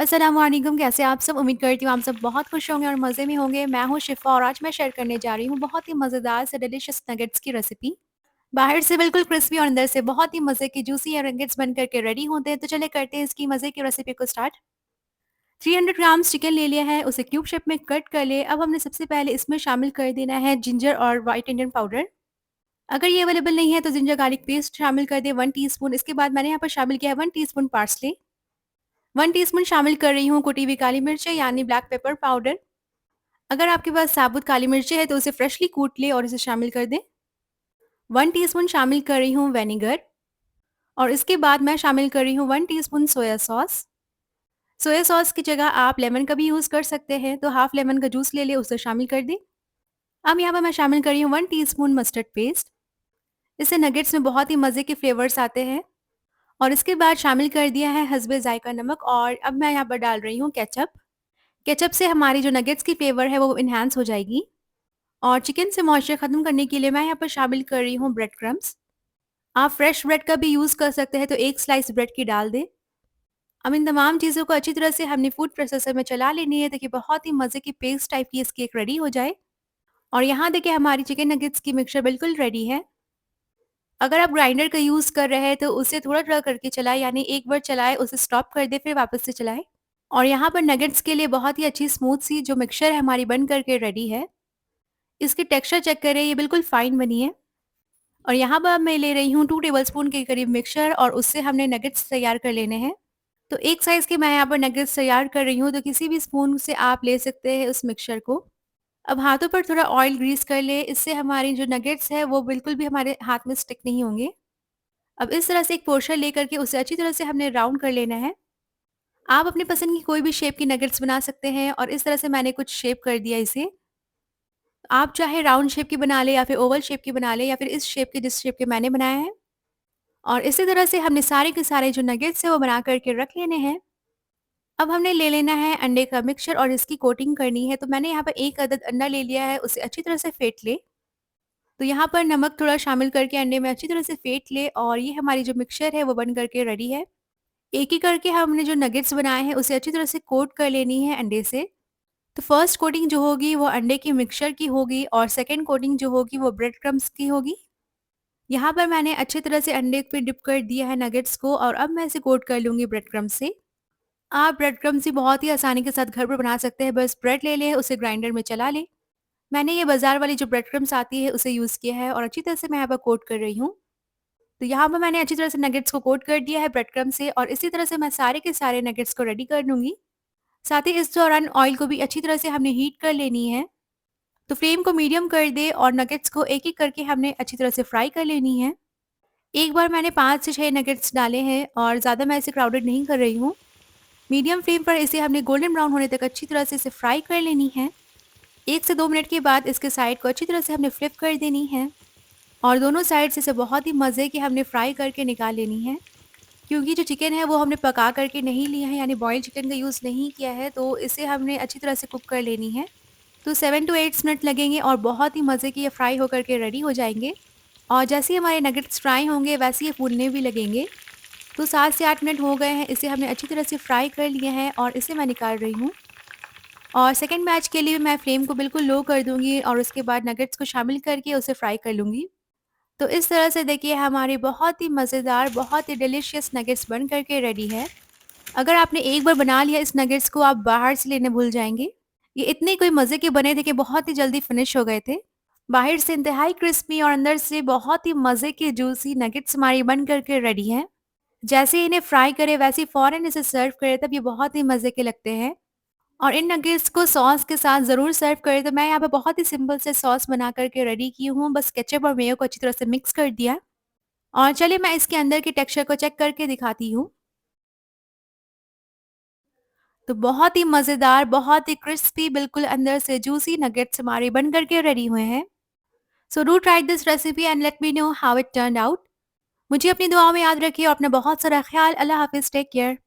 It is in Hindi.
अस्सलाम वालेकुम, कैसे आप सब? उम्मीद करती हूँ आप सब बहुत खुश होंगे और मज़े में होंगे। मैं हूँ शिफ़ा और आज मैं शेयर करने जा रही हूँ बहुत ही मज़ेदार से डिलिशियस नगेट्स की रेसिपी। बाहर से बिल्कुल क्रिस्पी और अंदर से बहुत ही मज़े के जूसी नगेट्स बन कर के रेडी होते हैं। तो चलिए करते हैं इसकी मज़े की रेसिपी को स्टार्ट। 300 ग्राम्स चिकन ले लिया है, उसे क्यूब शेप में कट कर लिए। अब हमने सबसे पहले इसमें शामिल कर देना है जिंजर और व्हाइट इंडियन पाउडर। अगर ये अवेलेबल नहीं है तो जिंजर गार्लिक पेस्ट शामिल कर दें 1 टीस्पून। इसके बाद मैंने यहाँ पर शामिल किया है 1 टीस्पून पार्सले। 1 टीस्पून शामिल कर रही हूँ कुटी हुई काली मिर्चें यानी ब्लैक पेपर पाउडर। अगर आपके पास साबुत काली मिर्चें हैं तो उसे फ्रेशली कूट लें और इसे शामिल कर दें। 1 टीस्पून शामिल कर रही हूँ विनेगर और इसके बाद मैं शामिल कर रही हूँ 1 teaspoon soya sauce. Soya sauce की जगह आप लेमन का भी यूज़ कर सकते हैं, तो हाफ लेमन का जूस ले लें, उसे शामिल कर दें। अब यहाँ पर मैं शामिल कर रही हूँ 1 टीस्पून मस्टर्ड पेस्ट। इससे नगेट्स में बहुत ही मज़े के फ्लेवर्स आते हैं। और इसके बाद शामिल कर दिया है हस्बे जायका नमक और अब मैं यहाँ पर डाल रही हूँ केचप। केचप से हमारी जो नगेट्स की फ्लेवर है वो एनहांस हो जाएगी। और चिकन से मॉइस्चर ख़त्म करने के लिए मैं यहाँ पर शामिल कर रही हूँ ब्रेड क्रम्स। आप फ्रेश ब्रेड का भी यूज़ कर सकते हैं, तो 1 स्लाइस ब्रेड की डाल दें। अब इन तमाम चीज़ों को अच्छी तरह से हमने फूड प्रोसेसर में चला लेनी है ताकि बहुत ही मज़े की पेस्ट टाइप की इसकी एक रेडी हो जाए। और यहाँ देखिए हमारी चिकन नगेट्स की मिक्सचर बिल्कुल रेडी है। अगर आप ग्राइंडर का यूज़ कर रहे हैं तो उसे थोड़ा-थोड़ा करके चलाएँ, यानी एक बार चलाएँ, उसे स्टॉप कर दें, फिर वापस से चलाएँ। और यहाँ पर नगेट्स के लिए बहुत ही अच्छी स्मूथ सी जो मिक्सचर है हमारी बन कर के रेडी है। इसकी टेक्सचर चेक करें, ये बिल्कुल फाइन बनी है। और यहाँ पर मैं ले रही हूँ 2 टेबलस्पून के करीब मिक्सचर और उससे हमने नगेट्स तैयार कर लेने हैं। तो एक साइज़ के मैं यहाँ पर नगेट्स तैयार कर रही हूँ, तो किसी भी स्पून से आप ले सकते हैं उस मिक्सचर को। अब हाथों पर थोड़ा ऑयल ग्रीस कर लें, इससे हमारी जो नगेट्स है वो बिल्कुल भी हमारे हाथ में स्टिक नहीं होंगे। अब इस तरह से एक पोर्शन लेकर के उसे अच्छी तरह से हमने राउंड कर लेना है। आप अपनी पसंद की कोई भी शेप की नगेट्स बना सकते हैं और इस तरह से मैंने कुछ शेप कर दिया इसे। आप चाहे राउंड शेप की बना लें या फिर ओवल शेप की बना लें या फिर इस शेप की जिस शेप के मैंने बनाया है। और इसी तरह से हमने सारे के सारे जो नगेट्स हैं वो बना कर के रख लेने हैं। अब हमने ले लेना है अंडे का मिक्सचर और इसकी कोटिंग करनी है। तो मैंने यहाँ पर 1 अदद अंडा ले लिया है, उसे अच्छी तरह से फेंट लें। तो यहाँ पर नमक थोड़ा शामिल करके अंडे में अच्छी तरह से फेंट लें और ये हमारी जो मिक्सचर है वो बन करके रेडी है। एक-एक करके हमने जो नगेट्स बनाए हैं उसे अच्छी तरह से कोट कर लेनी है अंडे से। तो फर्स्ट कोटिंग जो होगी वो अंडे की मिक्सचर की होगी और सेकंड कोटिंग जो होगी वो ब्रेड क्रम्स की होगी। यहाँ पर मैंने अच्छी तरह से अंडे पे डिप कर दिया है नगेट्स को और अब मैं इसे कोट कर लूँगी ब्रेड क्रम्स से। आप ब्रेड क्रम्स भी बहुत ही आसानी के साथ घर पर बना सकते हैं, बस ब्रेड ले लें, उसे ग्राइंडर में चला लें। मैंने ये बाज़ार वाली जो ब्रेड क्रम्स आती है उसे यूज़ किया है और अच्छी तरह से मैं यहाँ पर कोट कर रही हूँ। तो यहाँ पर मैंने अच्छी तरह से नगेट्स को कोट कर दिया है ब्रेड क्रम्ब से और इसी तरह से मैं सारे के सारे नगेट्स को रेडी कर लूँगी। साथ ही इस दौरान ऑयल को भी अच्छी तरह से हमने हीट कर लेनी है। तो फ्लेम को मीडियम कर दें और नगेट्स को एक-एक करके हमने अच्छी तरह से फ्राई कर लेनी है। एक बार मैंने 5 से 6 नगेट्स डाले हैं और ज़्यादा मैं इसे क्राउडेड नहीं कर रही हूँ। मीडियम फ्लेम पर इसे हमने गोल्डन ब्राउन होने तक अच्छी तरह से इसे फ्राई कर लेनी है। 1 से 2 मिनट के बाद इसके साइड को अच्छी तरह से हमने फ्लिप कर देनी है और दोनों साइड से इसे बहुत ही मज़े की हमने फ्राई करके निकाल लेनी है। क्योंकि जो चिकन है वो हमने पका करके नहीं लिया है, यानी बॉइल्ड चिकन का यूज़ नहीं किया है, तो इसे हमने अच्छी तरह से कुक कर लेनी है। तो 7 टू 8 मिनट लगेंगे और बहुत ही मज़े के ये फ्राई होकर के रेडी हो जाएँगे। और जैसे ही हमारे नगेट्स फ्राई होंगे वैसे ही ये फूलने भी लगेंगे। तो 7 से 8 मिनट हो गए हैं, इसे हमने अच्छी तरह से फ्राई कर लिया है और इसे मैं निकाल रही हूँ। और सेकंड बैच के लिए मैं फ्लेम को बिल्कुल लो कर दूँगी और उसके बाद नगेट्स को शामिल करके उसे फ्राई कर लूँगी। तो इस तरह से देखिए हमारी बहुत ही मज़ेदार, बहुत ही डिलीशियस नगेट्स बन कर के रेडी है। अगर आपने एक बार बना लिया इस नगेट्स को, आप बाहर से लेने भूल जाएँगे। ये इतने कोई मज़े के बने थे कि बहुत ही जल्दी फिनिश हो गए थे। बाहर से इंतहाई क्रिस्पी और अंदर से बहुत ही मज़े के जूसी नगेट्स हमारी बन कर के रेडी हैं। जैसे ही इन्हें फ्राई करें वैसे ही फ़ौरन इसे सर्व करें, तब ये बहुत ही मज़े के लगते हैं। और इन नगेट्स को सॉस के साथ ज़रूर सर्व करें। तो मैं यहाँ पे बहुत ही सिंपल से सॉस बना कर के रेडी की हूँ। बस केचप और मेयो को अच्छी तरह से मिक्स कर दिया और चलिए मैं इसके अंदर की टेक्सचर को चेक करके दिखाती हूँ। तो बहुत ही मज़ेदार, बहुत ही क्रिस्पी, बिल्कुल अंदर से जूसी नगेट्स हमारे बन कर के रेडी हुए हैं। So do try this recipe and let me know how it turned out. मुझे अपनी दुआओं में याद रखिए और अपना बहुत सारा ख्याल। अल्लाह हाफ़िज़, टेक केयर।